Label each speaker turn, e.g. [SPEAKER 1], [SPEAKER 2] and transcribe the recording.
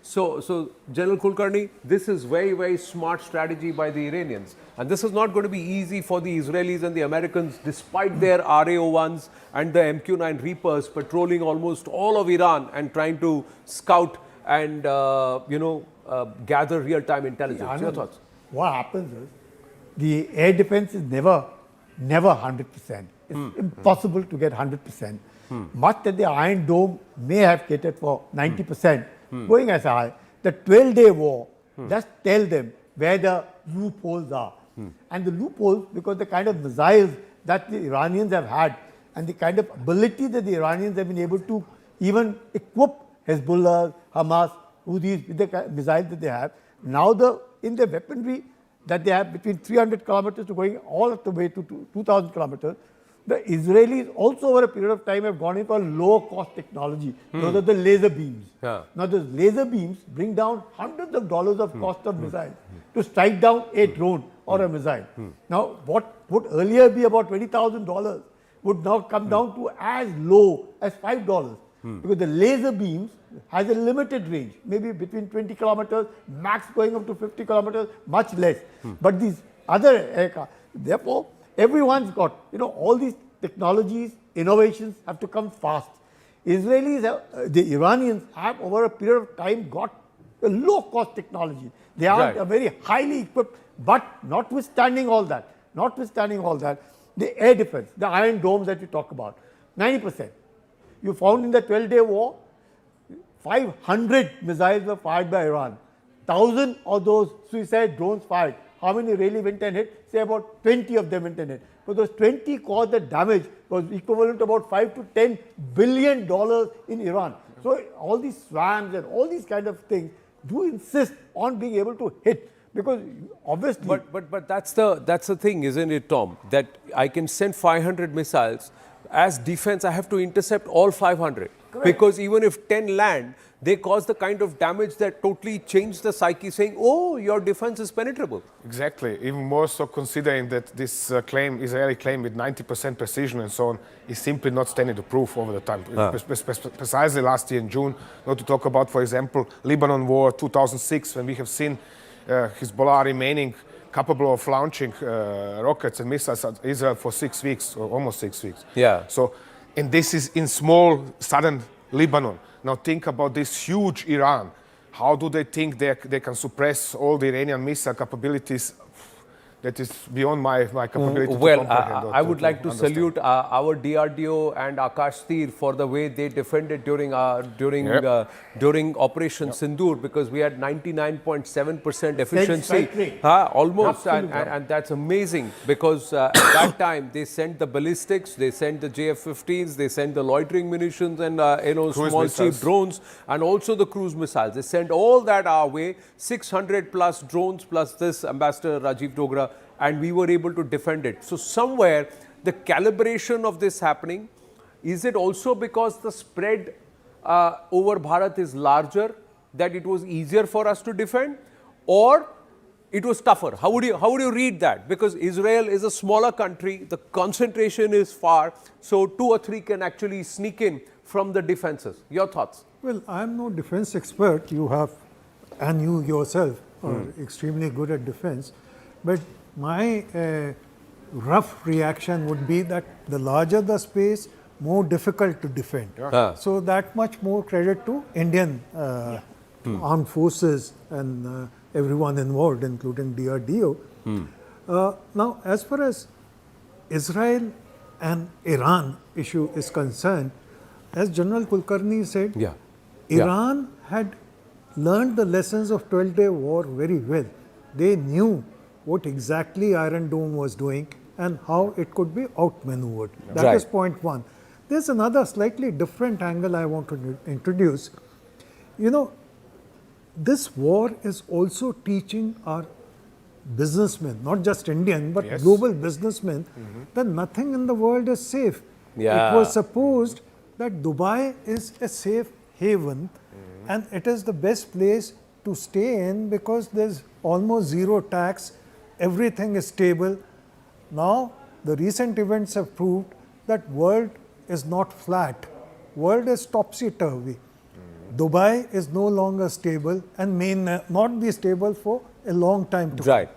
[SPEAKER 1] So General Kulkarni, this is very, very smart strategy by the Iranians. And this is not going to be easy for the Israelis and the Americans, despite their RAO-1s and the MQ-9 Reapers patrolling almost all of Iran and trying to scout and, gather real-time intelligence. Your thoughts?
[SPEAKER 2] What happens is, the air defense is never 100%. It's impossible to get 100%. Much that the Iron Dome may have catered for 90%. Going as high, the 12-day war, just tell them where the loopholes are. And the loopholes, because the kind of missiles that the Iranians have had and the kind of ability that the Iranians have been able to even equip Hezbollah, Hamas, Houthis with the missiles that they have, now in the weaponry that they have between 300 kilometers to going all the way to 2,000 kilometers, the Israelis also over a period of time have gone in for low-cost technology. Those are the laser beams.
[SPEAKER 1] Yeah.
[SPEAKER 2] Now, those laser beams bring down hundreds of dollars of cost of missiles to strike down a drone or a missile. Now, what would earlier be about $20,000 would now come down to as low as $5. Because the laser beams has a limited range, maybe between 20 kilometers, max going up to 50 kilometers, much less. But these other aircraft, therefore, everyone's got, all these technologies, innovations have to come fast. The Iranians have over a period of time got a low-cost technology. They are a very highly equipped, but notwithstanding all that, the air defense, the Iron Domes that you talk about, 90%. You found in the 12-day war, 500 missiles were fired by Iran. 1,000 of those suicide drones fired. How many really went and hit? Say about 20 of them went and hit. But those 20 caused the damage was equivalent to about $5 to $10 billion in Iran. So all these swams and all these kind of things do insist on being able to hit. Because obviously...
[SPEAKER 1] But that's the thing, isn't it, Tom? That I can send 500 missiles. As defense, I have to intercept all 500.
[SPEAKER 2] Correct.
[SPEAKER 1] Because even if 10 land, they cause the kind of damage that totally change the psyche, saying, oh, your defense is penetrable.
[SPEAKER 3] Exactly. Even more so considering that this Israeli claim with 90% precision and so on, is simply not standing to proof over the time. Precisely last year in June, not to talk about, for example, Lebanon War 2006, when we have seen Hezbollah remaining capable of launching rockets and missiles at Israel for 6 weeks, or almost 6 weeks.
[SPEAKER 1] Yeah.
[SPEAKER 3] So, and this is in small southern Lebanon. Now think about this huge Iran. How do they think they can suppress all the Iranian missile capabilities? That is beyond my capability to comprehend.
[SPEAKER 1] I would like to salute our DRDO and Akash Tir for the way they defended during Operation Sindoor, because we had 99.7% efficiency. Almost, and that's amazing, because at that time they sent the ballistics, they sent the JF-15s, they sent the loitering munitions and small cheap drones, and also the cruise missiles. They sent all that our way, 600 plus drones plus this, Ambassador Rajiv Dogra, and we were able to defend it. So somewhere the calibration of this happening, is it also because the spread over Bharat is larger, that it was easier for us to defend, or it was tougher? How would you read that? Because Israel is a smaller country, the concentration is far, so 2 or 3 can actually sneak in from the defenses. Your thoughts?
[SPEAKER 4] Well, I'm no defense expert. You have, and you yourself are extremely good at defense. But my rough reaction would be that the larger the space, more difficult to defend. So that much more credit to Indian armed forces and everyone involved, including DRDO. Now, as far as Israel and Iran issue is concerned, as General Kulkarni said, Iran had learned the lessons of 12-day war very well. They knew what exactly Iron Dome was doing and how it could be outmaneuvered. That is point one. There's another slightly different angle I want to introduce. This war is also teaching our businessmen, not just Indian, but global businessmen, that nothing in the world is safe. It was supposed that Dubai is a safe haven and it is the best place to stay in because there's almost zero tax, everything is stable. Now, the recent events have proved that world is not flat. World is topsy-turvy. Dubai is no longer stable and may not be stable for a long time to come.
[SPEAKER 1] Right.